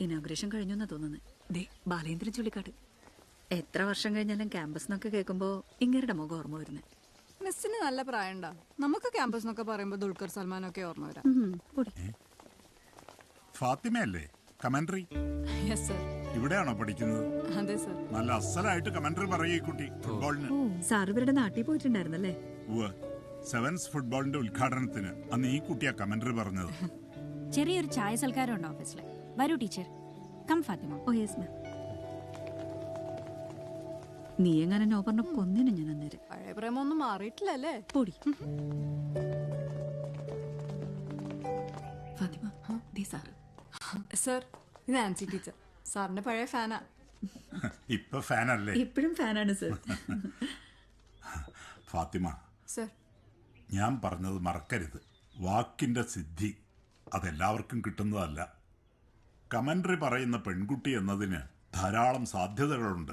Inauguration കഴിഞ്ഞു എന്നാ തോന്നുന്നത്. ദേ ബാലേന്ദ്രൻ ചുള്ളിക്കാട്. എത്ര വർഷം കഴിഞ്ഞാലും ക്യാമ്പസ് എന്നൊക്കെ കേൾക്കുമ്പോ ഇങ്ങരുടെ മുഖം ഓർമ്മ വരുന്നത്. മിസ്സിന് നല്ല പ്രായമുണ്ടോ? നമുക്ക് ക്യാമ്പസ് എന്നൊക്കെ പറയുമ്പോ ദുൽഖർ സൽമാനൊക്കെ ഓർമ്മ വരാം. ഫാത്തിമയല്ലേ കമന്ററി? Yes sir. ഇവിടെയാണോ പഠിക്കുന്നത്? അതെ സർ. നല്ല അസലായിട്ട് കമന്ററി പറയൂ ഈ കുട്ടി ഫുട്ബോളിന്. സാർ ഇവരുടെ നാട്ടിൽ പോയിട്ടുണ്ടായിരുന്നല്ലേ? സെവൻസ് ഫുട്ബോളിന്റെ ഉദ്ഘാടനത്തിന് അന്ന് ഈ കുട്ടിയാ കമന്ററി പറഞ്ഞത്. ചെറിയൊരു ചായ സൽക്കാരം ഉണ്ട് ഓഫീസിൽ. വരൂ teacher. Come Fathima. Oh yes ma'am. നീ എങ്ങനെ നോ പറഞ്ഞ കൊന്നിനും ഞാൻ അന്നേരം. പഴയ പ്രേമൊന്നും മാറിയിട്ടില്ലല്ലേ? പൊടി. ഫാത്തിമ ദേ സാറ്. സർ, ഇത് ആൻസി ടീച്ചർ. സാറിന്റെ പഴയ ഫാനാ. ഇപ്പൊ ഫാനല്ലേ? ഇപ്പോഴും ഫാനാണ് സർ. ഫാത്തിമ, സർ, ഞാൻ പറഞ്ഞത് മറക്കരുത്. വാക്കിന്റെ സിദ്ധി അതെല്ലാവർക്കും കിട്ടുന്നതല്ല. കമന്ററി പറയുന്ന പെൺകുട്ടി എന്നതിന് ധാരാളം സാധ്യതകളുണ്ട്.